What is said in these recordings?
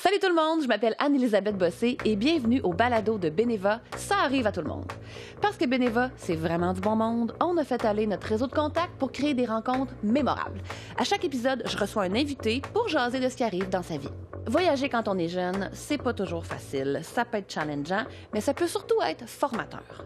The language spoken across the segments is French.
Salut tout le monde, je m'appelle Anne-Élisabeth Bossé et bienvenue au balado de Beneva, ça arrive à tout le monde. Parce que Beneva, c'est vraiment du bon monde, on a fait aller notre réseau de contacts pour créer des rencontres mémorables. À chaque épisode, je reçois un invité pour jaser de ce qui arrive dans sa vie. Voyager quand on est jeune, c'est pas toujours facile, ça peut être challengeant, mais ça peut surtout être formateur.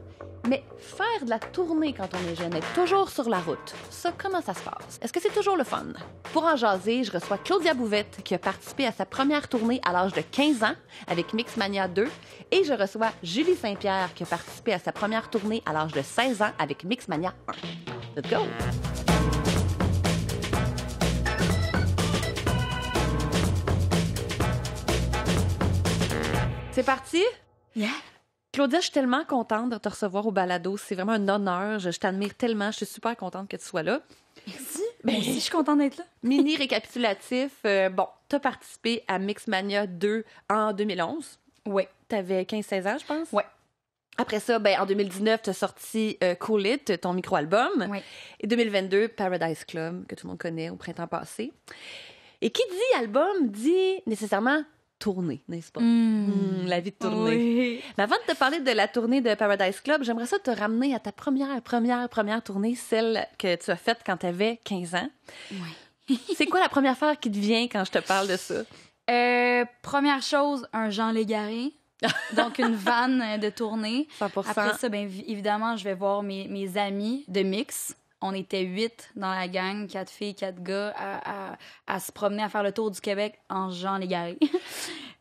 Mais faire de la tournée quand on est jeune, être toujours sur la route, ça, comment ça se passe? Est-ce que c'est toujours le fun? Pour en jaser, je reçois Claudia Bouvette, qui a participé à sa première tournée à l'âge de 15 ans avec Mixmania 2, et je reçois Julie Saint-Pierre, qui a participé à sa première tournée à l'âge de 16 ans avec Mixmania 1. Let's go! C'est parti? Yeah! Claudia, je suis tellement contente de te recevoir au balado. C'est vraiment un honneur. Je t'admire tellement. Je suis super contente que tu sois là. Merci. Moi aussi, je suis contente d'être là. Mini récapitulatif. Bon, tu as participé à Mixmania 2 en 2011. Oui. Tu avais 15-16 ans, je pense. Oui. Après ça, en 2019, tu as sorti Cool It, ton micro-album. Oui. Et 2022, Paradise Club, que tout le monde connaît au printemps passé. Et qui dit album dit nécessairement tournée, n'est-ce pas? La vie de tournée. Oui. Mais avant de te parler de la tournée de Paradise Club, j'aimerais ça te ramener à ta première tournée, celle que tu as faite quand tu avais 15 ans. Oui. C'est quoi la première affaire qui te vient quand je te parle de ça? Première chose, un Jean Légaré. Donc, une vanne de tournée. 100%. Après ça, évidemment, je vais voir mes amis de mix. On était 8 dans la gang, 4 filles, 4 gars, à se promener, à faire le tour du Québec en Jean Légaré.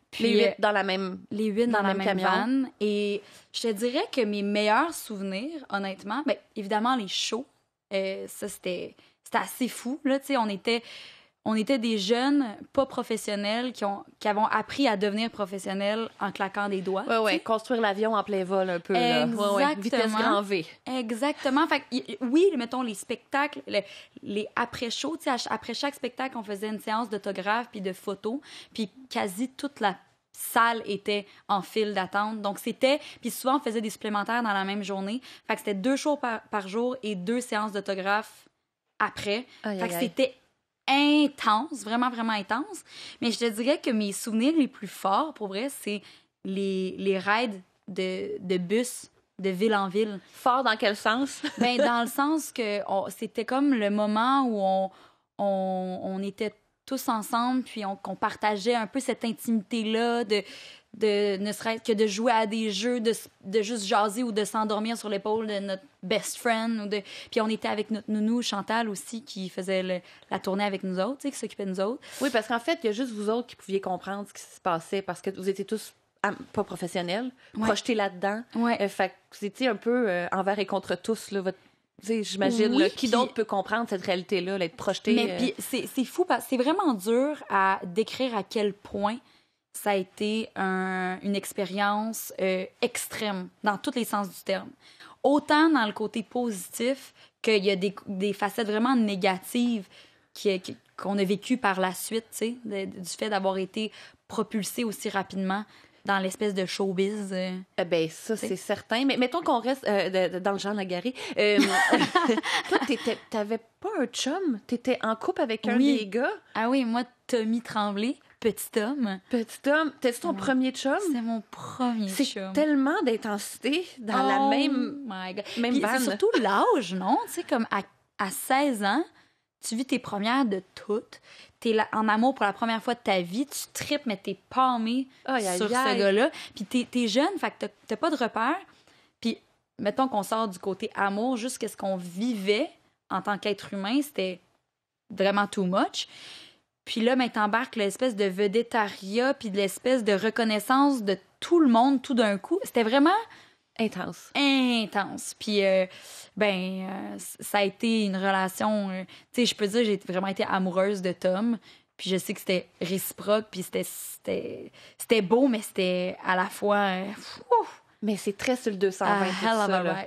Puis, les 8 dans la même Les 8 dans la même camion. vanne. Et je te dirais que mes meilleurs souvenirs, honnêtement, évidemment, les shows, ça, c'était assez fou. Là, tu sais, on était des jeunes pas professionnels qui avons appris à devenir professionnels en claquant des doigts. Oui, construire l'avion en plein vol un peu. Là. Exactement. Vitesse grand V. Exactement. Fait que, oui, mettons les spectacles, les après-shows, tu sais, après chaque spectacle, on faisait une séance d'autographes puis de photos, puis quasi toute la salle était en file d'attente. Donc, puis souvent, on faisait des supplémentaires dans la même journée. Fait que c'était 2 shows par jour et 2 séances d'autographes après. Fait que c'était intense, vraiment, vraiment intense. Mais je te dirais que mes souvenirs les plus forts, pour vrai, c'est les rides de bus de ville en ville. Fort dans quel sens? Dans le sens que c'était comme le moment où on était tous ensemble, puis qu'on partageait un peu cette intimité-là de ne serait-ce que de jouer à des jeux, de juste jaser ou de s'endormir sur l'épaule de notre best friend. Puis on était avec notre nounou Chantal aussi, qui faisait la tournée avec nous autres, tu sais, qui s'occupait de nous autres. Oui, parce qu'en fait, il y a juste vous autres qui pouviez comprendre ce qui se passait, parce que vous étiez tous pas professionnels, projetés là-dedans. Ouais. Fait que vous étiez un peu envers et contre tous, là, j'imagine. Oui, qui d'autre peut comprendre cette réalité-là, être projeté? Mais puis c'est fou, parce que c'est vraiment dur à décrire à quel point ça a été une expérience extrême, dans tous les sens du terme. Autant dans le côté positif qu'il y a des facettes vraiment négatives qu'on a vécues par la suite, tu sais, du fait d'avoir été propulsé aussi rapidement dans l'espèce de showbiz. Ça, c'est certain. Mais mettons qu'on reste dans le genre Lagaré. Toi, t'avais pas un chum? T'étais en couple avec un des gars? Ah oui, moi, Tommy Tremblay, petit homme. Petit homme. T'es-tu ton premier chum? C'est mon premier chum. C'est tellement d'intensité dans la même vanne. C'est surtout l'âge, non? Tu sais, comme à 16 ans, tu vis tes premières de toutes. T'es en amour pour la première fois de ta vie. Tu tripes, mais t'es pâmé sur ce gars-là. Puis t'es jeune, fait que t'as pas de repères. Puis, mettons qu'on sort du côté amour, juste qu'est-ce qu'on vivait en tant qu'être humain, c'était vraiment too much. Puis là, t'embarques l'espèce de vedettariat puis de l'espèce de reconnaissance de tout le monde tout d'un coup. C'était vraiment intense. Puis, ça a été une relation... tu sais, je peux dire, j'ai vraiment été amoureuse de Tom. Puis je sais que c'était réciproque, puis c'était beau, mais c'était à la fois... mais c'est très sur le 220,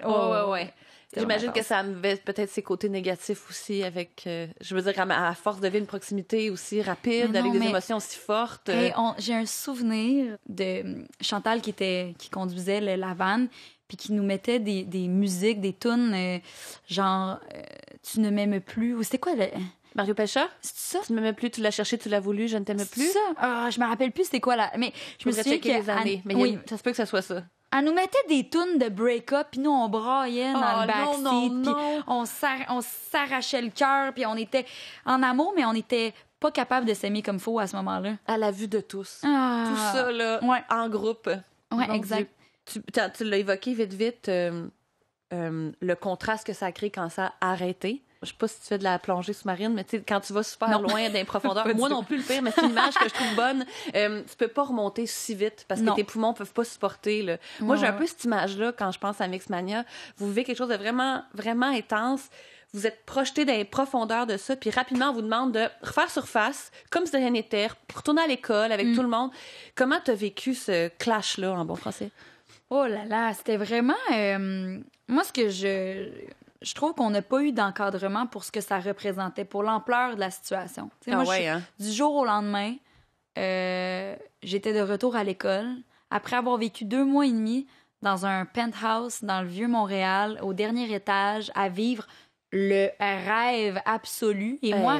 tout ça. Ouais. J'imagine que ça avait peut-être ses côtés négatifs aussi avec... je veux dire, à force de vivre une proximité aussi rapide, avec des émotions aussi fortes. J'ai un souvenir de Chantal qui conduisait la vanne, puis qui nous mettait des musiques, des tunes, genre « Tu ne m'aimes plus », ou c'était quoi Mario Pelcha? C'est ça? Tu m'aimais plus, tu l'as cherché, tu l'as voulu, je ne t'aimais plus. C'est ça? Ah, je me rappelle plus c'était quoi là. Mais je me souviens checker les années. Mais oui. ça se peut que ça soit ça. Elle nous mettait des tunes de break-up, puis nous, on braillait dans le backseat, puis on s'arrachait le cœur, puis on était en amour, mais on n'était pas capable de s'aimer comme faut à ce moment-là. À la vue de tous. Ah. Tout ça, là, en groupe. Oui, exact. Tu l'as évoqué vite, le contraste que ça crée quand ça a arrêté. Je sais pas si tu fais de la plongée sous-marine, mais tu sais, quand tu vas super loin dans les profondeurs, moi non plus le pire, mais c'est une image que je trouve bonne. Tu peux pas remonter si vite parce que tes poumons peuvent pas supporter. Là. Moi, j'ai un peu cette image-là quand je pense à Mixmania. Vous vivez quelque chose de vraiment, vraiment intense. Vous êtes projeté dans les profondeurs de ça, puis rapidement, on vous demande de refaire surface, comme si de rien n'était, retourner à l'école avec tout le monde. Comment tu as vécu ce clash-là, en bon français? Oh là là, c'était vraiment... moi, ce que je trouve qu'on n'a pas eu d'encadrement pour ce que ça représentait, pour l'ampleur de la situation. Du jour au lendemain, j'étais de retour à l'école, après avoir vécu 2 mois et demi dans un penthouse dans le Vieux-Montréal, au dernier étage, à vivre le rêve absolu. Et moi,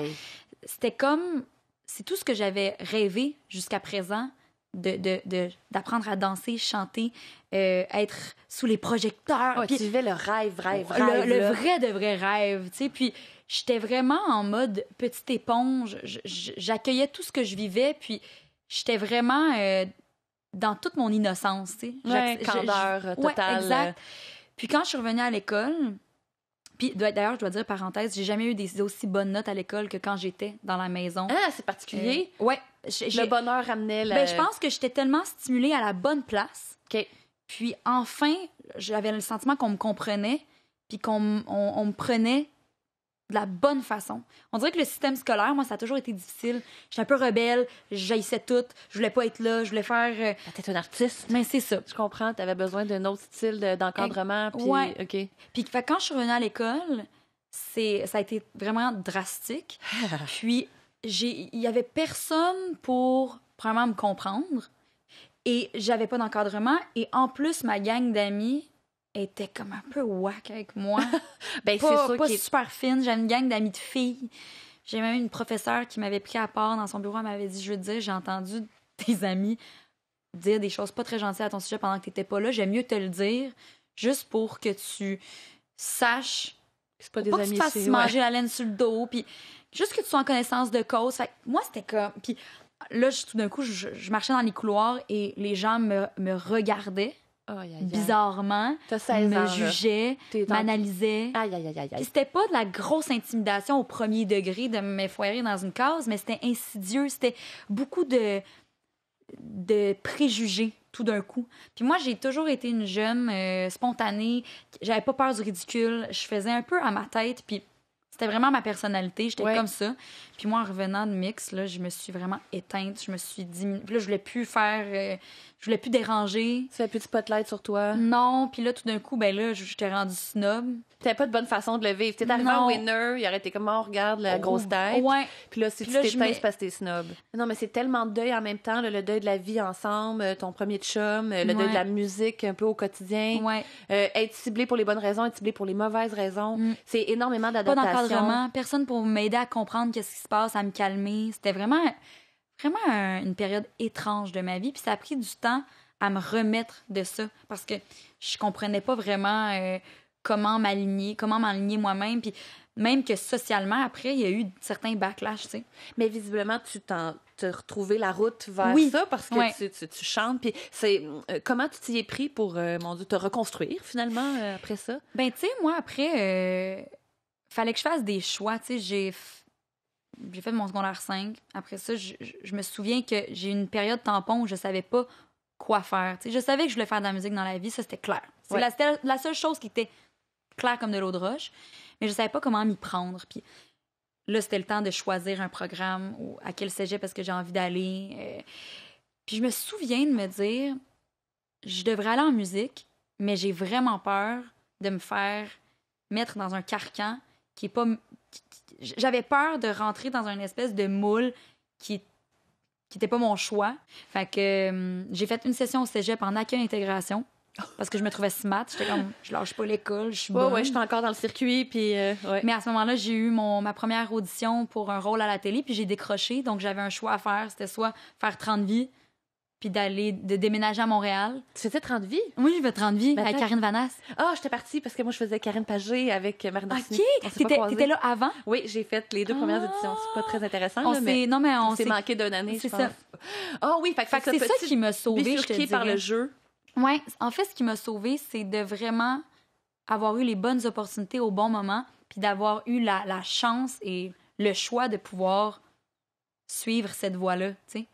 c'était comme... C'est tout ce que j'avais rêvé jusqu'à présent, d'apprendre à danser, chanter, être sous les projecteurs. Ouais, tu vivais le rêve. Le vrai de vrai rêve, tu sais. Puis j'étais vraiment en mode petite éponge. J'accueillais tout ce que je vivais, puis j'étais vraiment dans toute mon innocence, tu sais. Candeur totale. Ouais, exact. Puis quand je suis revenue à l'école... Puis d'ailleurs, je dois dire, parenthèse, j'ai jamais eu des aussi bonnes notes à l'école que quand j'étais dans la maison. Ah, c'est particulier. Ouais. Le bonheur ramenait la... Ben, je pense que j'étais tellement stimulée à la bonne place. OK. Puis enfin, j'avais le sentiment qu'on me comprenait, puis qu'on me prenait de la bonne façon. On dirait que le système scolaire, moi, ça a toujours été difficile. J'étais un peu rebelle, j'haïssais tout, je voulais pas être là, je voulais faire... T'es un artiste. Mais c'est ça. Je comprends, t'avais besoin d'un autre style d'encadrement. Puis... Ouais. OK. Puis quand je suis revenue à l'école, ça a été vraiment drastique. Puis il y avait personne pour vraiment me comprendre. Et j'avais pas d'encadrement. Et en plus, ma gang d'amis était comme un peu whack avec moi. Ben, c'est sûr pas super fine. J'avais une gang d'amis de filles. J'ai même une professeure qui m'avait pris à part dans son bureau. Elle m'avait dit, je veux te dire, j'ai entendu tes amis dire des choses pas très gentilles à ton sujet pendant que t'étais pas là. J'aime mieux te le dire, juste pour que tu saches... C'est pas des amis, que tu te fasses manger la laine sur le dos, puis juste que tu sois en connaissance de cause. Fait que moi, c'était comme... Puis là, tout d'un coup, je marchais dans les couloirs et les gens me regardaient. Bizarrement, me jugeaient, m'analysaient. Puis c'était pas de la grosse intimidation au premier degré de m'effoirer dans une case, mais c'était insidieux, c'était beaucoup de préjugés tout d'un coup. Puis moi, j'ai toujours été une jeune spontanée, j'avais pas peur du ridicule, je faisais un peu à ma tête, puis c'était vraiment ma personnalité, j'étais comme ça. Puis moi, en revenant de mix, là, je me suis vraiment éteinte, je me suis diminuée. Puis là, je voulais plus déranger. Tu fais plus de spotlight sur toi? Non, puis là, tout d'un coup, ben là, j'étais rendue snob. T'avais pas de bonne façon de le vivre. T'es arrivé en winner, il aurait été comme, on regarde la grosse tête. Ouais. Puis là, si tu t'éteins, c'est parce que t'es snob. Non, mais c'est tellement de deuil en même temps, le deuil de la vie ensemble, ton premier chum, le deuil de la musique un peu au quotidien. Ouais. Être ciblé pour les bonnes raisons, être ciblé pour les mauvaises raisons. C'est énormément d'adaptation. Pas d'encadrement, personne pour m'aider à comprendre qu'est-ce qui se passe, à me calmer. C'était vraiment une période étrange de ma vie. Puis ça a pris du temps à me remettre de ça parce que je comprenais pas vraiment comment m'aligner moi-même. Puis même que socialement, après, il y a eu certains backlash, tu sais. Mais visiblement, tu t'as retrouvé la route vers ça parce que tu chantes. Puis comment tu t'y es pris pour, mon Dieu, te reconstruire finalement après ça? Ben, tu sais, moi, après, fallait que je fasse des choix, tu sais. J'ai fait mon secondaire 5. Après ça, je me souviens que j'ai eu une période tampon où je savais pas quoi faire. Tu sais, je savais que je voulais faire de la musique dans la vie, ça, c'était clair. C'était la seule chose qui était claire comme de l'eau de roche, mais je savais pas comment m'y prendre. Puis là, c'était le temps de choisir un programme à quel cégep parce que j'ai envie d'aller. Puis je me souviens de me dire, je devrais aller en musique, mais j'ai vraiment peur de me faire mettre dans un carcan qui est pas... J'avais peur de rentrer dans une espèce de moule qui était pas mon choix. Fait que j'ai fait une session au cégep en accueil-intégration. Parce que je me trouvais smart. J'étais comme, je lâche pas l'école, je suis Ouais, bonne. ouais, j'étais encore dans le circuit, puis ouais. Mais à ce moment-là, j'ai eu ma première audition pour un rôle à la télé, puis j'ai décroché. Donc, j'avais un choix à faire. C'était soit faire 30 vies, puis de déménager à Montréal. Tu faisais 30 vies? Oui, je vais 30 vies Mais avec attends. Karine Vanasse. Ah, j'étais partie parce que moi, je faisais Karine Pagé avec Marine Orsini. On s'est pas OK! croisés. T'étais là avant? Oui, j'ai fait les 2 premières éditions. C'est pas très intéressant, On là, mais non, mais on on s'est s'est... manqué d'une année, C'est je ça. pense. Ah oui, fait Fait que c'est ça qui m'a sauvée, je te bifurqué par dirais. le jeu. Ouais, en fait, ce qui m'a sauvée, c'est de vraiment avoir eu les bonnes opportunités au bon moment, puis d'avoir eu la chance et le choix de pouvoir suivre cette voie-là, tu sais.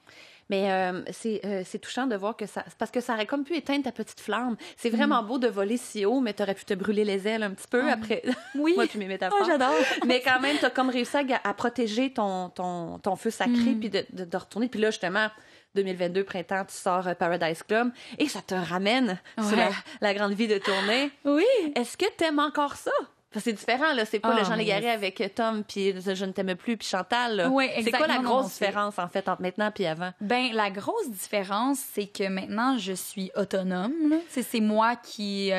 Mais c'est touchant de voir que ça... Parce que ça aurait comme pu éteindre ta petite flamme. C'est vraiment beau de voler si haut, mais t'aurais pu te brûler les ailes un petit peu après. Oui. Moi, puis mes métaphores. Oh, j'adore. Mais quand même, t'as comme réussi à protéger ton feu sacré, puis de retourner. Puis là, justement, 2022, printemps, tu sors Paradise Club, et ça te ramène sur Ouais. la grande vie de tournée. Oui. Est-ce que t'aimes encore ça? Parce que c'est différent, là. C'est pas Ah, le Jean mais- Légaré avec Tom, puis Je ne t'aime plus, puis Chantal, là. Ouais, C'est quoi la exactement, grosse non, c'est- différence, en fait, entre maintenant puis avant? Ben, la grosse différence, c'est que maintenant, je suis autonome. Là. C'est moi qui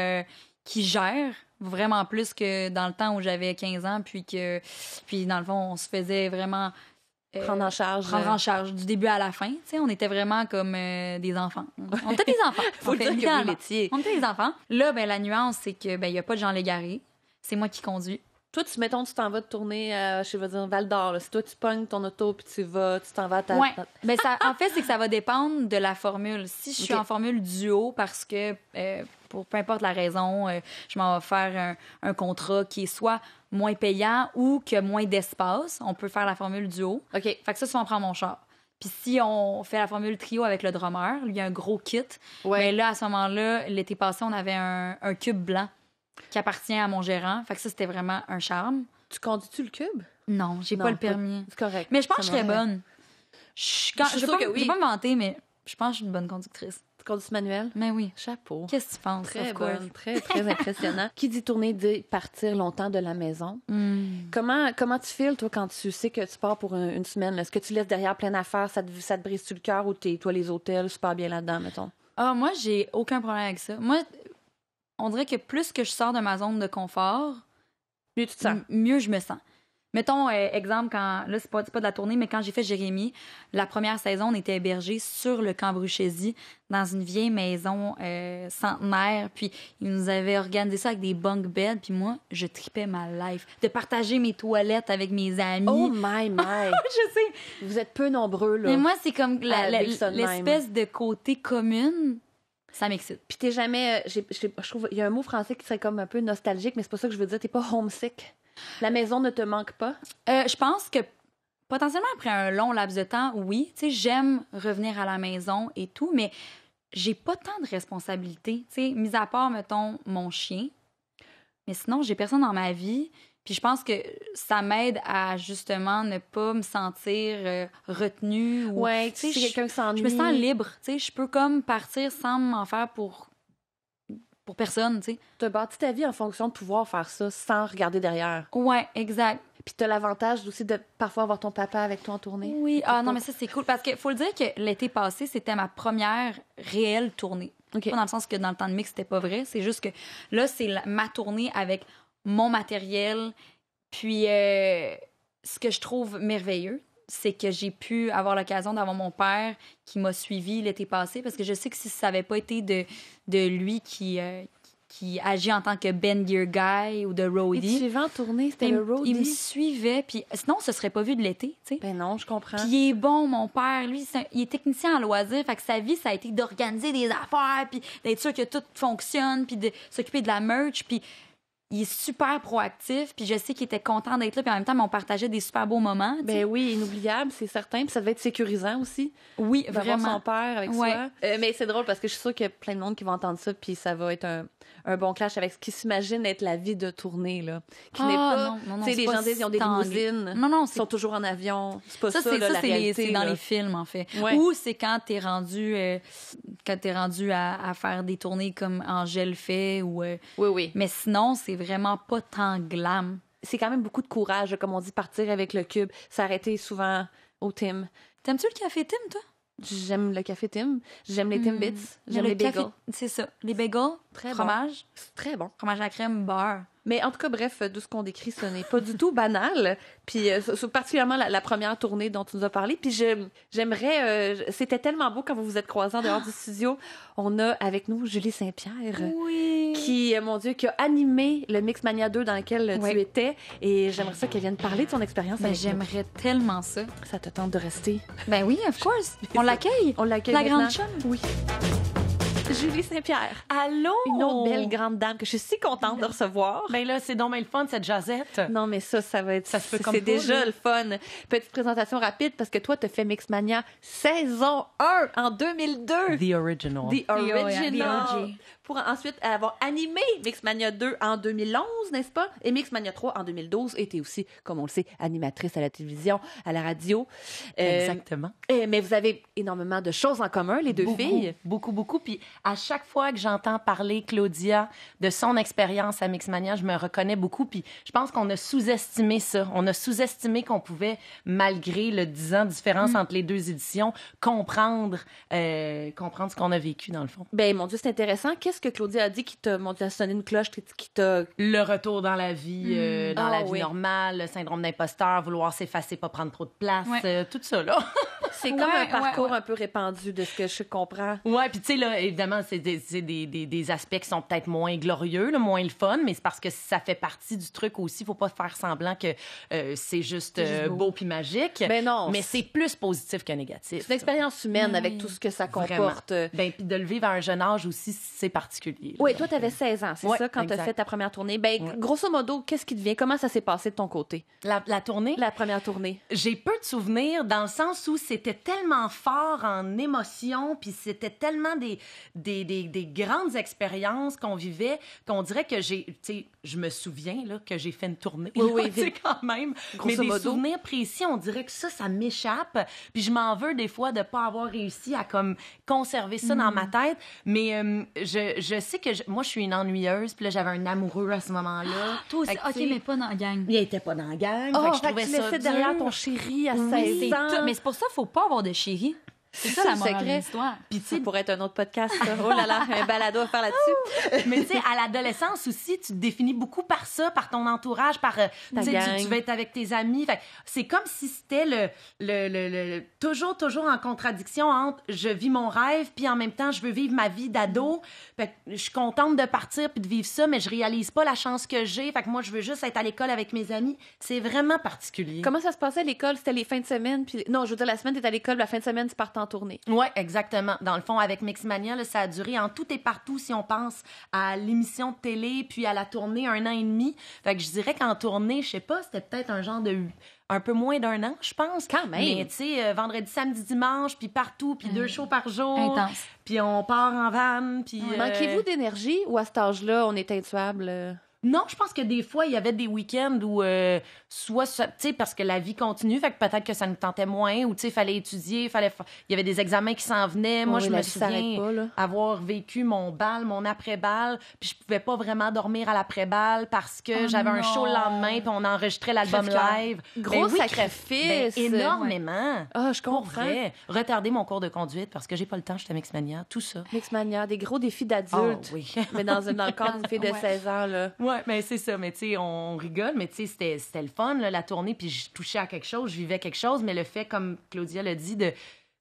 gère vraiment plus que dans le temps où j'avais 15 ans, puis dans le fond, on se faisait vraiment Prendre en charge. du début à la fin. Tu sais, on était vraiment comme des enfants. On était des enfants. Faut En le fait, dire que vous littéralement. l'étiez. On était des enfants. Là, ben, la nuance, c'est que ben, il y a pas de Jean Légaré. C'est moi qui conduis. Toi, mettons, tu t'en vas de tourner, je vais dire, Val d'Or. Là. Si toi, tu pognes ton auto, puis tu t'en vas à ta... Ouais. Ben, en fait, c'est que ça va dépendre de la formule. Si je suis Ok. en formule duo parce que, pour peu importe la raison, je m'en vais faire un contrat qui est soit moins payant ou qui a moins d'espace, on peut faire la formule duo. OK. Fait que ça, on prend mon char. Puis si on fait la formule trio avec le drummer, lui, il y a un gros kit. Ouais. Mais là, à ce moment-là, l'été passé, on avait un cube blanc qui appartient à mon gérant. Fait que ça, c'était vraiment un charme. Tu conduis-tu le cube? Non, j'ai Non, pas le permis. C'est correct. Mais je pense que Ça je serais m'aurait- bonne. Je suis vais sûre pas, que oui. je vais pas me vanter, mais je pense que je suis une bonne conductrice. Tu conduis manuel? Mais oui. Chapeau. Qu'est-ce que tu penses? Très of course? bonne, très, très impressionnant. Qui dit tourner dit partir longtemps de la maison. Hmm. Comment tu files, toi, quand tu sais que tu pars pour une semaine? Là? Est-ce que tu laisses derrière plein d'affaires? Ça te brise-tu le cœur ou toi, les hôtels, super bien là-dedans, mettons? Ah, moi, j'ai aucun problème avec ça. Moi, on dirait que plus que je sors de ma zone de confort, Mieux tu te sens. mieux je me sens. Mettons, exemple, là, c'est pas de la tournée, mais quand j'ai fait Jérémy, la première saison, on était hébergés sur le camp Bruchesi, dans une vieille maison centenaire. Puis, ils nous avaient organisé ça avec des bunk beds. Puis moi, je tripais ma life. De partager mes toilettes avec mes amis. Oh my, my! Je sais. Vous êtes peu nombreux, là. Mais moi, c'est comme À vivre ça de même. l'espèce de côté commune, ça m'excite. Puis t'es jamais... je trouve... Il y a un mot français qui serait comme un peu nostalgique, mais c'est pas ça que je veux dire. T'es pas homesick. La maison ne te manque pas. Je pense que potentiellement après un long laps de temps, oui. Tu sais, j'aime revenir à la maison et tout, mais j'ai pas tant de responsabilités. Tu sais, mis à part, mettons, mon chien. Mais sinon, j'ai personne dans ma vie. Puis je pense que ça m'aide à justement ne pas me sentir retenue. Ou, Ouais, tu sais, si quelqu'un s'ennuie. je me sens libre. Tu sais, je peux comme partir sans m'en faire pour personne, tu sais. T'as bâti ta vie en fonction de pouvoir faire ça sans regarder derrière. Ouais, exact. Puis t'as l'avantage aussi de parfois avoir ton papa avec toi en tournée. Oui, non, mais ça, c'est cool. Parce qu'il faut le dire que l'été passé, c'était ma première réelle tournée. OK. Pas dans le sens que dans le temps de mix, c'était pas vrai. C'est juste que là, c'est ma tournée avec mon matériel. Puis, ce que je trouve merveilleux, c'est que j'ai pu avoir l'occasion d'avoir mon père qui m'a suivi l'été passé. Parce que je sais que si ça n'avait pas été de lui qui agit en tant que Ben Gear Guy ou de Et roadie, suivant en tournée, c'était il, le roadie. il me suivait. Puis sinon, ce serait pas vu de l'été, tu sais. Ben non, je comprends. Puis il est bon, mon père. Lui, il est technicien en loisirs. Fait que sa vie, ça a été d'organiser des affaires, puis d'être sûr que tout fonctionne, puis de s'occuper de la merch. Puis il est super proactif. Puis je sais qu'il était content d'être là. Puis en même temps, on partageait des super beaux moments. tu sais. Ben oui, inoubliable, c'est certain. Puis ça devait être sécurisant aussi, Oui, d'avoir vraiment. son père avec Ouais. soi. Mais c'est drôle parce que je suis sûre qu'il y a plein de monde qui va entendre ça, puis ça va être un bon clash avec ce qui s'imagine être la vie de tournée, là. Qui n'est pas... non, Tu sais, c'est les pas gens disent qu'ils ont des tant- limousines, Non, non, ils c'est sont toujours en avion. C'est pas ça, c'est là, la réalité. c'est dans là. les films, en fait. Ouais. Ou c'est quand t'es rendu, à faire des tournées comme Angèle fait. Ou, Oui, oui. mais sinon, c'est vraiment pas tant glam. C'est quand même beaucoup de courage, comme on dit, partir avec le cube, s'arrêter souvent au Tim. T'aimes-tu le café Tim, toi? J'aime le café Tim. J'aime les Timbits. J'aime les bagels. C'est ça. Les bagels, Très fromage. Bon. C'est très bon. Fromage à la crème, beurre. Mais en tout cas, bref, tout ce qu'on décrit, ce n'est pas du tout banal. Puis particulièrement la première tournée dont tu nous as parlé. Puis j'aimerais... c'était tellement beau quand vous vous êtes croisés en dehors du studio. On a avec nous Julie Saint-Pierre. Oui. Qui, mon Dieu, qui a animé le Mixmania 2 dans lequel tu étais. Et j'aimerais ça qu'elle vienne parler de son expérience avec nous. J'aimerais tellement ça. Ça te tente de rester? Ben oui, of course. On l'accueille. On l'accueille La maintenant. grande chum. Oui. Julie Saint-Pierre. Allô? Une autre belle grande dame que je suis si contente de recevoir. Ben là, c'est donc bien le fun, cette jasette. Non, mais ça va être... Ça se peut comme c'est pas, déjà là. le fun. Petite présentation rapide, parce que toi, t'as fait Mixmania saison 1 en 2002. The original. The original. The OG. Pour ensuite avoir animé Mixmania 2 en 2011, n'est-ce pas? Et Mixmania 3 en 2012. Et t'es aussi, comme on le sait, animatrice à la télévision, à la radio. Exactement. Mais vous avez énormément de choses en commun, les deux filles. Beaucoup. Puis à chaque fois que j'entends parler Claudia de son expérience à Mixmania, je me reconnais beaucoup. Puis je pense qu'on a sous-estimé ça. On a sous-estimé qu'on pouvait, malgré le 10 ans de différence entre les deux éditions, comprendre ce qu'on a vécu, dans le fond. Ben, mon Dieu, c'est intéressant. Qu'est-ce que Claudia a dit qui t'a, mon Dieu, sonné une cloche, qui t'a... Le retour dans la vie, dans la vie oui. normale, le syndrome d'imposteur, vouloir s'effacer, pas prendre trop de place, tout ça, là. C'est comme un parcours un peu répandu de ce que je comprends. Ouais, puis tu sais, là, évidemment, c'est des aspects qui sont peut-être moins glorieux, là, moins le fun, mais c'est parce que ça fait partie du truc aussi. Faut pas faire semblant que c'est juste beau puis magique. Ben non. Mais c'est plus positif que négatif. C'est une expérience humaine avec tout ce que ça comporte. Ben, puis de le vivre à un jeune âge aussi, c'est particulier. Oui, toi, t'avais 16 ans, c'est ça, quand t'as exact. fait ta première tournée. Ben, grosso modo, qu'est-ce qui te vient? Comment ça s'est passé de ton côté? La tournée? La première tournée. J'ai peu de souvenirs dans le sens où c'était tellement fort en émotion, puis c'était tellement des grandes expériences qu'on vivait qu'on dirait que je me souviens là, que j'ai fait une tournée. Oui, c'est quand même. Grosso mais des modo. souvenirs précis, on dirait que ça m'échappe. Puis je m'en veux des fois de pas avoir réussi à comme conserver ça dans ma tête. Mais je sais que moi, je suis une ennuyeuse, puis là, j'avais un amoureux à ce moment-là. Toi aussi, Fait que, OK, mais pas dans la gang. il était pas dans la gang. Oh, fait que je fait que trouvais tu ça laissais dur. derrière ton chéri à 16 C'est ans. tout. Mais c'est pour ça qu'il faut pas avoir de chéri. C'est ça la le morale de secret. l'histoire. Puis ça pourrait être un autre podcast. Ça. Oh là là, un balado à faire là-dessus. Mais tu sais, à l'adolescence aussi, tu te définis beaucoup par ça, par ton entourage, par tu sais, gang. tu veux être avec tes amis. Fait que c'est comme si c'était le toujours en contradiction entre je vis mon rêve puis en même temps je veux vivre ma vie d'ado. Fait que je suis contente de partir puis de vivre ça, mais je réalise pas la chance que j'ai. Fait que moi je veux juste être à l'école avec mes amis. C'est vraiment particulier. Comment ça se passait à l'école? C'était les fins de semaine? Puis... Non, je veux dire, la semaine, t'es à l'école, la fin de semaine, tu pars en tournée. Oui, exactement. Dans le fond, avec Mixmania, là, ça a duré en tout et partout, si on pense à l'émission de télé, puis à la tournée, 1 an et demi. Fait que je dirais qu'en tournée, je sais pas, c'était peut-être un genre de... un peu moins d'1 an, je pense. Quand même. Mais tu sais, vendredi, samedi, dimanche, puis partout, puis 2 shows par jour. Intense. Puis on part en van, puis... Manquez-vous d'énergie ou à cet âge-là, on est intuable? Non, je pense que des fois, il y avait des week-ends où, tu sais, parce que la vie continue, fait que peut-être que ça nous tentait moins, ou tu sais, il fallait étudier, il y avait des examens qui s'en venaient. Moi, je me souviens avoir vécu mon bal, mon après-bal, puis je pouvais pas vraiment dormir à l'après-bal parce que j'avais un show le lendemain, puis on enregistrait l'album live. Gros sacrifice. Énormément. Ah, je Pour comprends. vrai. Retarder mon cours de conduite parce que j'ai pas le temps, j'étais à Mixmania, tout ça. Mixmania, des gros défis d'adulte. Oh, oui. Mais dans le corps d'une fille de 16 ans, là. Ouais, mais c'est ça. Mais tu sais, on rigole, mais tu sais, c'était le fun, là, la tournée, puis je touchais à quelque chose, je vivais quelque chose, mais le fait, comme Claudia l'a dit, de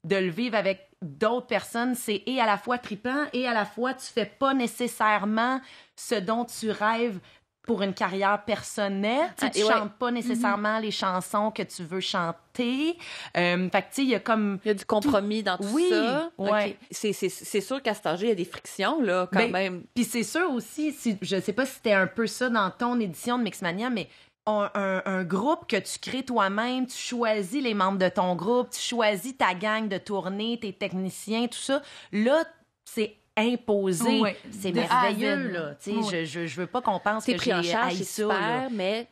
le vivre avec d'autres personnes, c'est et à la fois trippant et à la fois tu fais pas nécessairement ce dont tu rêves pour une carrière personnelle. Tu chantes pas nécessairement les chansons que tu veux chanter. Fait que tu sais, il y a comme... Il y a du compromis dans tout ça. Ouais. Okay. C'est sûr qu'à cet âge, il y a des frictions, là, quand même. Puis c'est sûr aussi, je sais pas si c'était un peu ça dans ton édition de Mixmania, mais un groupe que tu crées toi-même, tu choisis les membres de ton groupe, tu choisis ta gang de tournée, tes techniciens, tout ça. Là, c'est imposé. Oui. C'est De A à Z, merveilleux, là. Tu sais, je veux pas qu'on pense T'es que pris en j'ai charge, haï c'est ça, là. super, mais...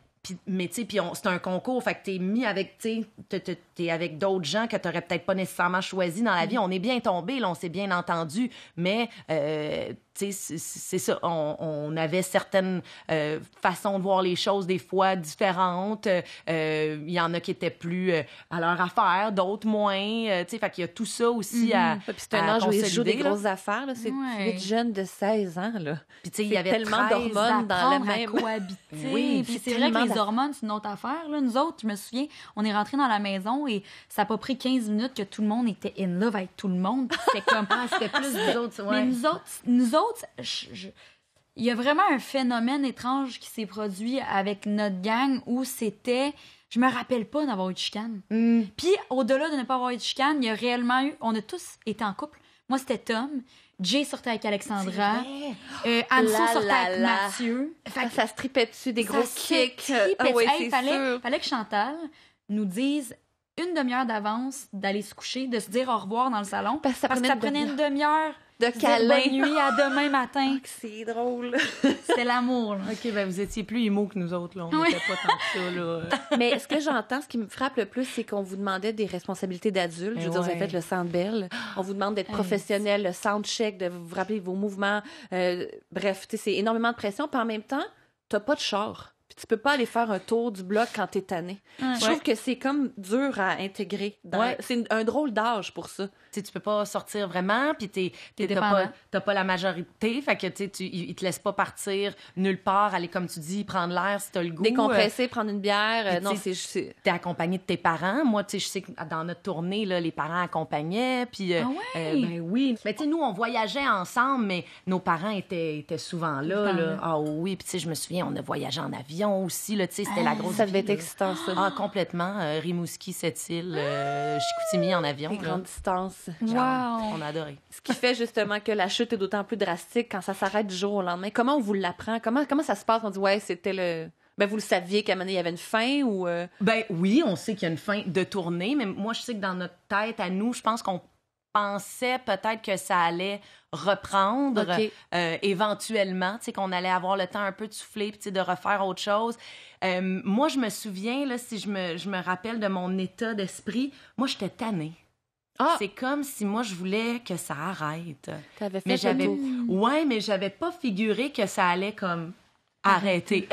Mais tu sais, puis c'est un concours, fait que t'es mis avec, tu sais, t'es avec d'autres gens que t'aurais peut-être pas nécessairement choisi dans la vie. On est bien tombés, là, on s'est bien entendu, mais tu sais, c'est ça. On avait certaines façons de voir les choses, des fois différentes. Il y en a qui étaient plus à leur affaire, d'autres moins. Tu sais, fait qu'il y a tout ça aussi à Puis c'est un âge où ils jouent des grosses affaires. Là. C'est Ouais. 8 jeunes de 16 ans. Là. Puis, tu sais, il y C'est avait tellement 13 d'hormones dans le D'apprendre même... à cohabiter. Oui, Puis c'est c'est vrai que tellement les hormones, c'est une autre affaire. Là. Nous autres, je me souviens, on est rentrés dans la maison et ça n'a pas pris 15 minutes que tout le monde était in love avec tout le monde. Puis c'était comme... c'était plus nous autres, ouais. Mais nous autres il y a vraiment un phénomène étrange qui s'est produit avec notre gang où c'était... Je me rappelle pas d'avoir eu de chicane. Puis, au-delà de ne pas avoir eu de chicane, il y a réellement eu... On a tous été en couple. Moi, c'était Tom. Jay sortait avec Alexandra. Anso La, sortait la, avec la. Mathieu. Fait que Ça se tripait dessus, des gros ça se kicks. tripait Ah oui, dessus. c'est fallait, sûr. fallait que Chantal nous dise une demi-heure d'avance d'aller se coucher, de se dire au revoir dans le salon. Parce que ça prenait prenait une une demi-heure. De Dire câlin. bonne nuit, à demain matin. C'est drôle. C'était l'amour, là. OK, ben vous étiez plus immo que nous autres, là. On Oui. n'était pas tant que ça, là. Mais ce que j'entends, ce qui me frappe le plus, c'est qu'on vous demandait des responsabilités d'adultes. Je veux dire, vous avez fait le Centre Bell. On vous demande d'être professionnel, le soundcheck, de vous rappeler vos mouvements. Bref, tu sais, c'est énormément de pression. Puis en même temps, t'as pas de char. Puis tu peux pas aller faire un tour du bloc quand t'es tanné. Je trouve que c'est comme dur à intégrer. C'est un drôle d'âge pour ça. Tu sais, tu peux pas sortir vraiment, puis t'es dépendant. t'as pas la majorité, fait que tu sais, ils te laissent pas partir nulle part, aller comme tu dis, prendre l'air si t'as le goût. Décompresser, prendre une bière. puis Non, tu sais, c'est... T'es accompagné de tes parents. Moi, tu sais, je sais que dans notre tournée, là, les parents accompagnaient, puis... Ah ouais? ben oui. Mais tu sais, nous, on voyageait ensemble, mais nos parents étaient souvent là. Là. Ah oui, puis tu sais, je me souviens, on a voyagé en avion aussi, là, tu sais, c'était la grosse Ça devait vie, être là. excitant, ça. Ah, complètement. Rimouski, Sept-Îles, Chicoutimi en avion. Des là. grandes distances. Wow! On a adoré. Ce qui fait justement que la chute est d'autant plus drastique quand ça s'arrête du jour au lendemain. Comment on vous l'apprend? Comment ça se passe? On dit, ouais, c'était le... Ben, vous le saviez qu'à un moment donné, il y avait une fin ou... Ben oui, on sait qu'il y a une fin de tournée, mais moi, je sais que dans notre tête, à nous, je pense qu'on pensait peut-être que ça allait reprendre OK. éventuellement, tu sais, qu'on allait avoir le temps un peu de souffler puis tu sais, de refaire autre chose. Moi, je me souviens, là, si je me rappelle de mon état d'esprit, moi, j'étais tannée. Ah! C'est comme si moi, je voulais que ça arrête. T'avais fait Mais le j'avais... tour. Ouais, mais j'avais pas figuré que ça allait comme arrêter.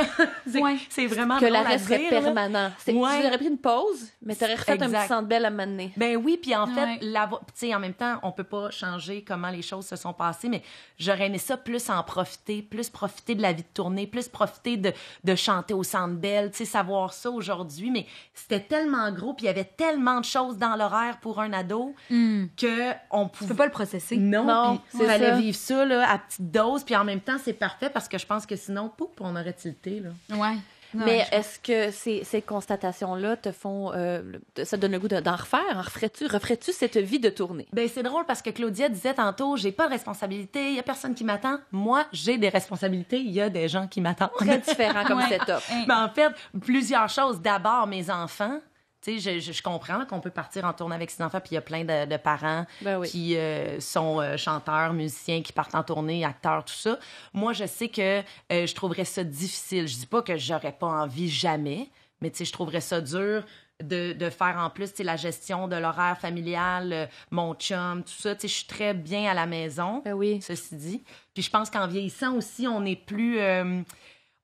Ouais. C'est vraiment Que drôle à l'arrêt serait dire, là. permanent. Tu Ouais. aurais pris une pause, mais t'aurais refait un Exact. petit Centre Bell à un moment donné. Ben oui, puis en Ouais. fait, tu sais, en même temps, on peut pas changer comment les choses se sont passées, mais j'aurais aimé ça plus en profiter, plus profiter de la vie de tournée, plus profiter de chanter au Centre Bell, tu sais, savoir ça aujourd'hui, mais c'était tellement gros, puis il y avait tellement de choses dans l'horaire pour un ado que on Tu pouvait peux pas le processer. non, puis c'est fallait ça. vivre ça là, à petite dose, puis en même temps, c'est parfait parce que je pense que sinon, pouf, on aurait tilté, là. Ouais. Non, Mais je- est-ce que ces constatations-là te font... ça te donne le goût d'en refaire? En referais-tu cette vie de tournée? Ben c'est drôle parce que Claudia disait tantôt, j'ai pas de responsabilité, il y a personne qui m'attend. Moi, j'ai des responsabilités, il y a des gens qui m'attendent. Très différent comme Ouais. setup. Mais en fait, plusieurs choses. D'abord, mes enfants. Tu sais, je comprends là, qu'on peut partir en tournée avec ses enfants, puis il y a plein de parents Ben oui. qui sont chanteurs, musiciens, qui partent en tournée, acteurs, tout ça. Moi, je sais que je trouverais ça difficile. Je dis pas que j'aurais pas envie jamais, mais tu sais, je trouverais ça dur de faire en plus, tu sais, la gestion de l'horaire familial, mon chum, tout ça. Tu sais, je suis très bien à la maison, Ben oui. ceci dit. Puis je pense qu'en vieillissant aussi, on est plus...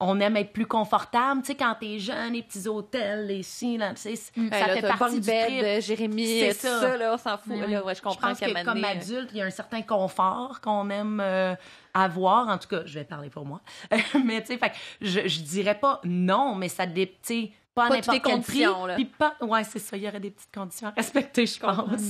on aime être plus confortable, tu sais, quand t'es jeune, les petits hôtels, les ci, là, tu sais, ça Là, fait t'as partie Bunk du Bed, trip. Jérémy, C'est tout ça. ça, là, on s'en fout. Oui. Là, ouais, je Je comprends pense qu'à un que moment comme donné, adulte, il y a un certain confort qu'on aime avoir. En tout cas, je vais parler pour moi. Mais tu sais, fait que je dirais pas non, mais ça tu sais, pas à Pas toutes n'importe les quel conditions, prix. là. Puis pas, ouais, c'est ça, il y aurait des petites conditions à respecter, je pense.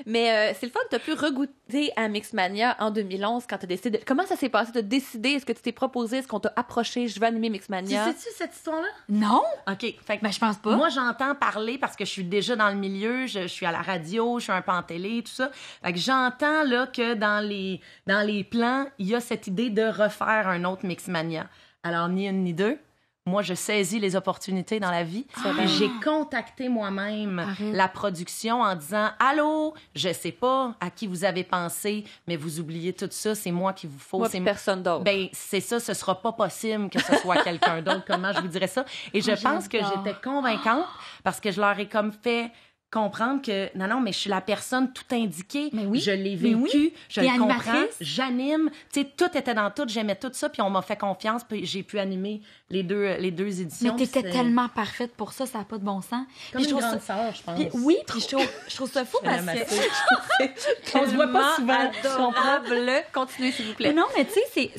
Mais c'est le fun que tu as pu regoûter à Mixmania en 2011 quand tu as décidé. Comment ça s'est passé? Tu as décidé? Est-ce que tu t'es proposé? Est-ce qu'on t'a approché? Je veux animer Tu Mixmania. sais-tu cette histoire-là? Non? OK. Fait que Ben, je pense pas. moi, j'entends parler parce que je suis déjà dans le milieu, je suis à la radio, je suis un peu en télé, tout ça. Fait que j'entends là que dans les plans, il y a cette idée de refaire un autre Mixmania. Alors, ni une ni deux. Moi, je saisis les opportunités dans la vie. Et j'ai contacté moi-même la production en disant « Allô, je sais pas à qui vous avez pensé, mais vous oubliez tout ça, c'est moi qu'il vous faut. Moi, C'est puis personne d'autre. Ben, c'est ça, ce sera pas possible que ce soit quelqu'un d'autre. Comment je vous dirais ça? Et je pense que j'adore. j'étais convaincante parce que je leur ai comme fait comprendre que non, mais je suis la personne tout indiquée. Mais oui. Je l'ai Mais vécu, oui. je T'es le comprends, animatrice. j'anime. Tu sais, tout était dans tout, j'aimais tout ça, puis on m'a fait confiance, puis j'ai pu animer les deux éditions. Mais t'étais puis tellement parfaite pour ça n'a pas de bon sens. comme Puis une je trouve grande ça... sœur, je pense. Puis oui, puis je trouve ça fou parce que... On se voit pas souvent. Adorable. Continuez, s'il vous plaît. Mais non, mais tu sais,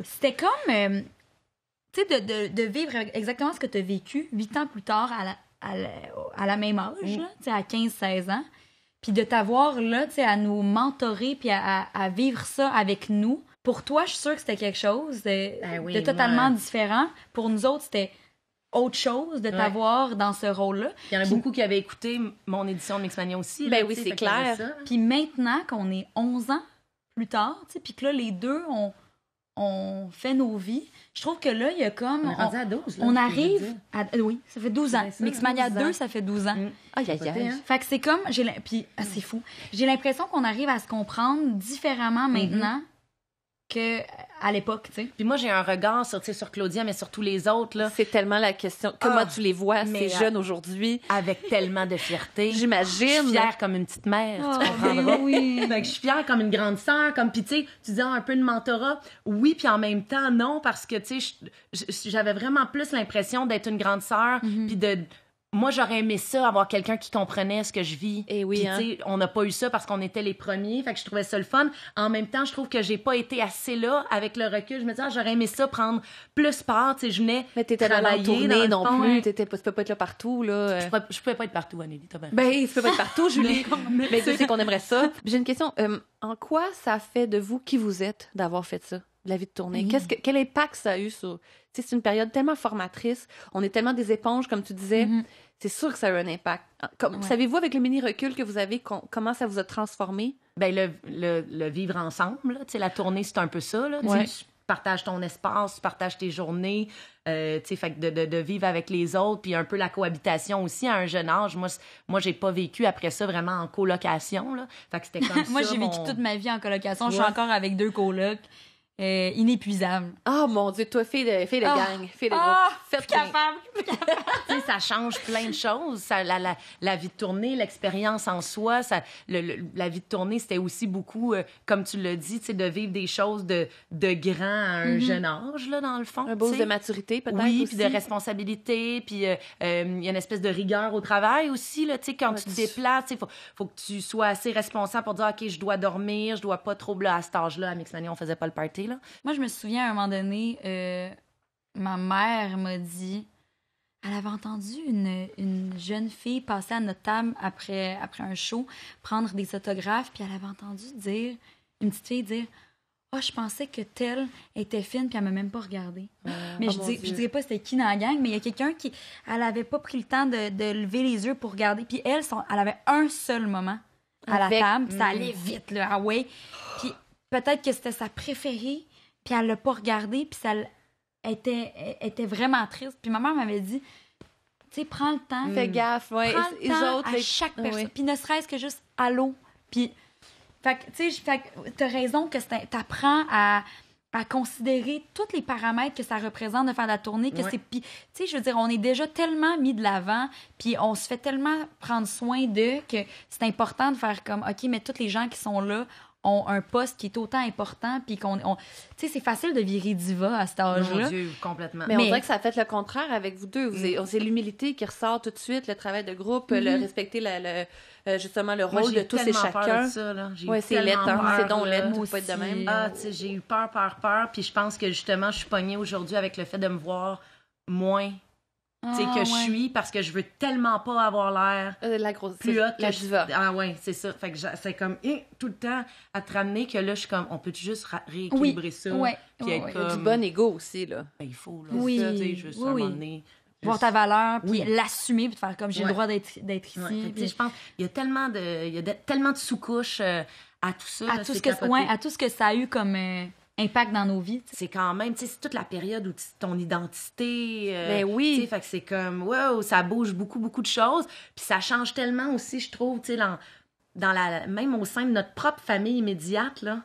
c'était comme... tu sais, de vivre exactement ce que tu as vécu 8 ans plus tard à la même âge, là, tu sais, à 15-16 ans. Puis de t'avoir là, tu sais, à nous mentorer puis à vivre ça avec nous. Pour toi, je suis sûre que c'était quelque chose de totalement différent. Pour nous autres, c'était autre chose de t'avoir dans ce rôle-là. Il y en a beaucoup qui avaient écouté mon édition de Mixmania aussi. Ben là, oui, tu sais, c'est fait qu'il y avait clair. ça. Puis maintenant qu'on est 11 ans plus tard, tu sais, puis que là, les deux, on fait nos vies, je trouve que là, il y a comme... On est rendu à 12. Là, on je arrive... veux dire. oui, ça fait 12 ans. C'est ça, Mixmania 12 ans. 2, ça fait 12 ans. Aïe, aïe, aïe. Hein? Fait que c'est comme... Puis, c'est fou. J'ai l'impression qu'on arrive à se comprendre différemment maintenant qu'à l'époque, tu sais. Puis moi, j'ai un regard sur Claudia, mais sur tous les autres, là, C'est tellement la question. Comment Ah, tu les vois, mais, ces jeunes aujourd'hui? avec tellement de fierté. Je J'imagine. suis fière comme une petite mère, tu ben comprendras. oui. Fait que je suis fière comme une grande sœur, comme, puis tu sais, tu dis un peu de mentorat, oui, puis en même temps, non, parce que, tu sais, j'avais vraiment plus l'impression d'être une grande sœur, puis de... Moi, j'aurais aimé ça, avoir quelqu'un qui comprenait ce que je vis. Eh oui, Puis, hein. tu sais, on n'a pas eu ça parce qu'on était les premiers, fait que je trouvais ça le fun. En même temps, je trouve que j'ai pas été assez là avec le recul. Je me disais, j'aurais aimé ça prendre plus part, tu sais, je venais Mais t'étais dans la travailler tournée dans le non fond, plus. ouais. Tu peux pas être là partout, là. Je pouvais pas être partout, Anneli, t'as bien. Ben, tu peux pas être partout, Julie. Mais tu sais qu'on aimerait ça. J'ai une question. En quoi ça fait de vous qui vous êtes d'avoir fait ça, de la vie de tournée? Quel impact ça a eu sur... Tu sais, c'est une période tellement formatrice. On est tellement des éponges, comme tu disais. C'est sûr que ça a eu un impact. Savez-vous, avec le mini-recul que vous avez, comment ça vous a transformé? Ben, le vivre ensemble, là, tu sais, la tournée, c'est un peu ça, là. Ouais. Tu partages ton espace, tu partages tes journées, tu sais, fait que de vivre avec les autres, puis un peu la cohabitation aussi à un jeune âge. Moi j'ai pas vécu après ça vraiment en colocation, là. Fait que c'était comme ça. Moi, j'ai vécu toute ma vie en colocation. Je suis encore avec 2 colocs. Inépuisable. Oh mon Dieu, toi, fille de gang, fille de groupe. Faites bien. Capable. Tu sais, ça change plein de choses. Ça, la vie de tournée, l'expérience en soi, la vie de tournée, c'était aussi beaucoup, comme tu l'as dit, tu sais, de vivre des choses de grand à un jeune âge, là, dans le fond. Un boost tu sais. de maturité, peut-être. Oui, aussi. puis de responsabilité, puis il y a une espèce de rigueur au travail aussi, là, tu sais, quand tu te déplaces, il faut que tu sois assez responsable pour dire, OK, je dois dormir, je dois pas trop, là, à cet âge-là, à Mixmania, on faisait pas le party, là. Moi, je me souviens, à un moment donné, ma mère m'a dit... Elle avait entendu une jeune fille passer à notre table après un show, prendre des autographes, puis elle avait entendu une petite fille dire « Ah, je pensais que telle était fine, puis elle m'a même pas regardée. Mais je dirais pas c'était qui dans la gang, mais il y a quelqu'un qui... Elle avait pas pris le temps de lever les yeux pour regarder. Puis elle avait un seul moment à la table, puis ça allait vite, là, ah ouais. Puis peut-être que c'était sa préférée, puis elle l'a pas regardée, puis ça était vraiment triste. Puis ma mère m'avait dit, tu sais, prends le temps. Fais gaffe, ouais. Prends le temps à les- chaque Ah, personne. ouais. Puis ne serait-ce que juste allô. Puis, fait que, tu sais, t'as raison que t'apprends à considérer tous les paramètres que ça représente de faire la tournée, que c'est... Puis, tu sais, je veux dire, on est déjà tellement mis de l'avant, puis on se fait tellement prendre soin d'eux que c'est important de faire comme, OK, mais tous les gens qui sont là ont un poste qui est autant important, puis tu sais, c'est facile de virer diva à cet Mon âge-là. Dieu, complètement. Mais on dirait que ça a fait le contraire avec vous deux. C'est l'humilité qui ressort tout de suite, le travail de groupe, le respecter justement le Moi, rôle de j'ai tous et tellement peur chacun. de ça, là. J'ai Ouais, eu c'est laid, tellement hein. peur, C'est donc là. laid, Moi tout peut être de aussi. même. Ah, tu sais, j'ai eu peur, puis je pense que justement, je suis pognée aujourd'hui avec le fait de me voir moins, tu sais, que je suis, parce que je veux tellement pas avoir l'air La grosse plus haute la que diva. Ah ouais, c'est ça. Fait que c'est comme tout le temps à te ramener que là, je suis comme, on peut juste rééquilibrer ça, ouais, puis ouais, être ouais. comme, Du bon ego aussi, là. ben, il faut, là. Oui, ça, tu sais, juste oui, à un oui. moment donné. Voir ta valeur, puis Oui. l'assumer, puis de faire comme j'ai le Ouais. droit d'être ici. Ouais, fait que, tu sais, puis je pense il y a tellement de sous-couches à tout ça. à là, tout c'est ce que capoté. à tout ce que ça a eu comme impact dans nos vies. Tu sais. C'est quand même, tu sais, c'est toute la période où ton identité. Ben oui. Tu sais, fait que c'est comme, wow, ça bouge beaucoup, beaucoup de choses. Puis ça change tellement aussi, je trouve, tu sais, même au sein de notre propre famille immédiate, là.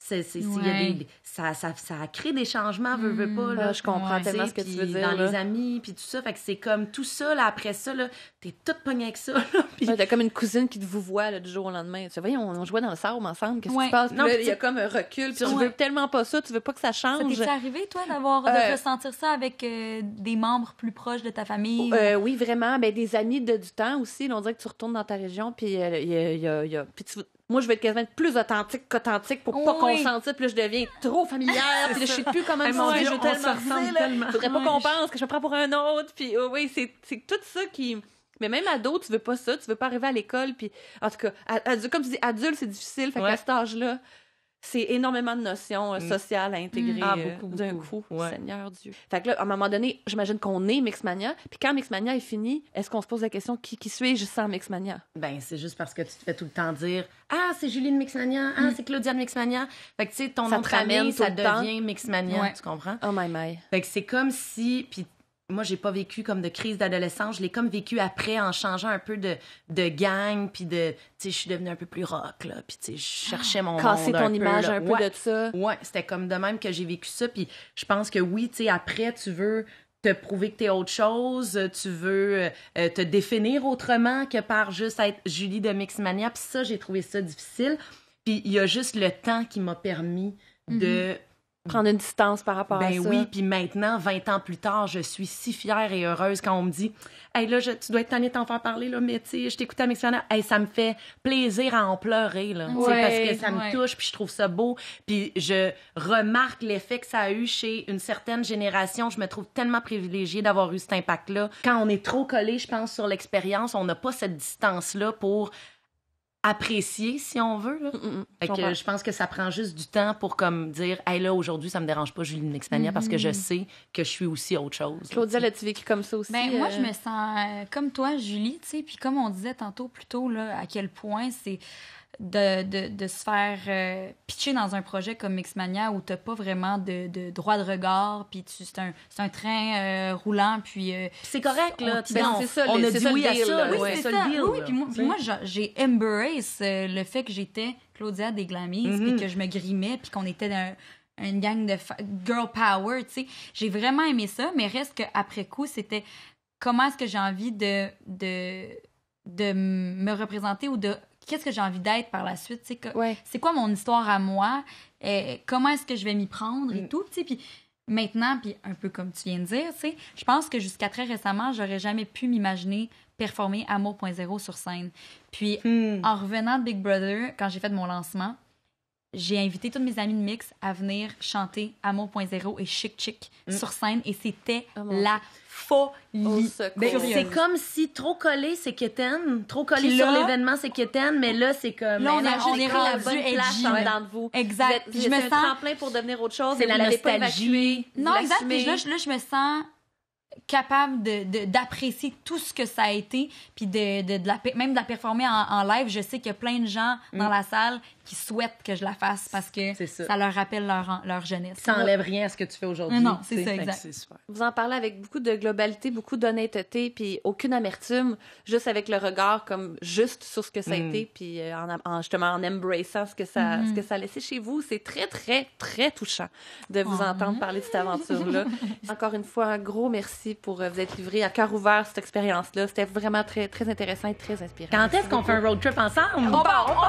il y a ça crée des changements, veux pas. Là, je comprends tellement ce que tu veux dire. Dans là. les amis, puis tout ça. Fait que c'est comme tout ça, là, après ça, là, t'es toute pognée avec ça. Là, puis... t'as comme une cousine qui te vous voit là, du jour au lendemain. Tu vois, on jouait dans le sable ensemble. Qu'est-ce qui se passe? Puis Non, là, il y a comme un recul. Puis tu veux tellement pas ça, tu veux pas que ça change. Ça t'est arrivé, toi, de ressentir ça avec des membres plus proches de ta famille? Oui, vraiment. Ben, des amis du temps aussi. Là, on dirait que tu retournes dans ta région, puis puis moi, je veux être quasiment plus authentique qu'authentique pour pas qu'on sente ça. Puis là, je deviens trop familière. Puis là, je sais plus comment me sentir. Je veux tellement. Faudrait pas qu'on pense que je me prends pour un autre. Puis oui, c'est tout ça qui... Mais même ado, tu veux pas ça. Tu veux pas arriver à l'école. Puis en tout cas, comme tu dis, adulte, c'est difficile. Fait qu'à cet âge-là, c'est énormément de notions sociales à intégrer d'un coup. Seigneur Dieu. Fait que là, à un moment donné, j'imagine qu'on est Mixmania. Puis quand Mixmania est fini, est-ce qu'on se pose la question qui suis-je sans Mixmania? Ben, c'est juste parce que tu te fais tout le temps dire « Ah, c'est Julie de Mixmania. Ah, c'est Claudia de Mixmania. » Fait que, tu sais, ton nom de famille, ça devient Mixmania. Tu comprends? Oh my. Fait que c'est comme si... Puis moi, j'ai pas vécu comme de crise d'adolescence. Je l'ai comme vécu après en changeant un peu de gang. Puis de... Tu sais, je suis devenue un peu plus rock, là. Puis, tu sais, je cherchais mon casser monde ton image un peu de ça. Ouais, c'était comme de même que j'ai vécu ça. Puis je pense que oui, tu sais, après, tu veux te prouver que t'es autre chose. Tu veux te définir autrement que par juste être Julie de Mixmania. Puis ça, j'ai trouvé ça difficile. Puis il y a juste le temps qui m'a permis de... prendre une distance par rapport à ça. Ben oui, puis maintenant, 20 ans plus tard, je suis si fière et heureuse quand on me dit « Hey, là, tu dois être tannée de t'en faire parler, là, mais tu sais, je t'écoutais à Mixmania. » Hey, ça me fait plaisir à en pleurer, là. Parce que ça me touche, puis je trouve ça beau. Puis je remarque l'effet que ça a eu chez une certaine génération. Je me trouve tellement privilégiée d'avoir eu cet impact-là. Quand on est trop collé, je pense, sur l'expérience, on n'a pas cette distance-là pour... apprécier, si on veut. Là. Fait que je pense que ça prend juste du temps pour comme dire « Hey, là, aujourd'hui, ça me dérange pas, Julie de Mixmania, parce que je sais que je suis aussi autre chose. » Claudia, l'as-tu vécu comme ça aussi? Ben, moi, je me sens comme toi, Julie, tu sais, puis comme on disait tantôt plus tôt, là, à quel point c'est de se faire pitcher dans un projet comme Mixmania où t'as pas vraiment de droit de regard, puis c'est un train roulant, puis... c'est correct, là. On a dit oui à ça. Oui, c'est ça. Oui, puis moi, j'ai embrace le fait que j'étais Claudia des Glamis, puis que je me grimais, puis qu'on était une gang de girl power, tu sais. J'ai vraiment aimé ça, mais reste qu'après coup, c'était comment est-ce que j'ai envie de me représenter ou de... Qu'est-ce que j'ai envie d'être par la suite? C'est quoi mon histoire à moi? Comment est-ce que je vais m'y prendre et tout? Puis maintenant, puis un peu comme tu viens de dire, je pense que jusqu'à très récemment, j'aurais jamais pu m'imaginer performer Amour.0 sur scène. Puis en revenant de Big Brother, quand j'ai fait mon lancement, j'ai invité toutes mes amies de mix à venir chanter Amour.0 et Chic Chic sur scène et c'était la folie. C'est comme si trop collé, c'est quétaine. Trop collé sur l'événement, c'est quétaine, mais là, c'est comme... Là, on est la bonne place en dedans de vous. Exact. Je me sens... tremplin pour devenir autre chose. C'est la nostalgie. Non, exact. Puis là, je me sens capable d'apprécier tout ce que ça a été, puis même de la performer en live. Je sais qu'il y a plein de gens dans la salle qui souhaitent que je la fasse parce que ça leur rappelle leur jeunesse. Ça n'enlève rien à ce que tu fais aujourd'hui. Non, c'est ça, exact. C'est super. Vous en parlez avec beaucoup de globalité, beaucoup d'honnêteté, puis aucune amertume, juste avec le regard comme juste sur ce que ça a été, puis justement en embrassant ce que ça a laissé chez vous. C'est très, très, très touchant de vous entendre parler de cette aventure-là. Encore une fois, un gros merci pour vous être livré à cœur ouvert cette expérience-là. C'était vraiment très, très intéressant et très inspirant. Quand est-ce qu'on fait un road trip ensemble? On part!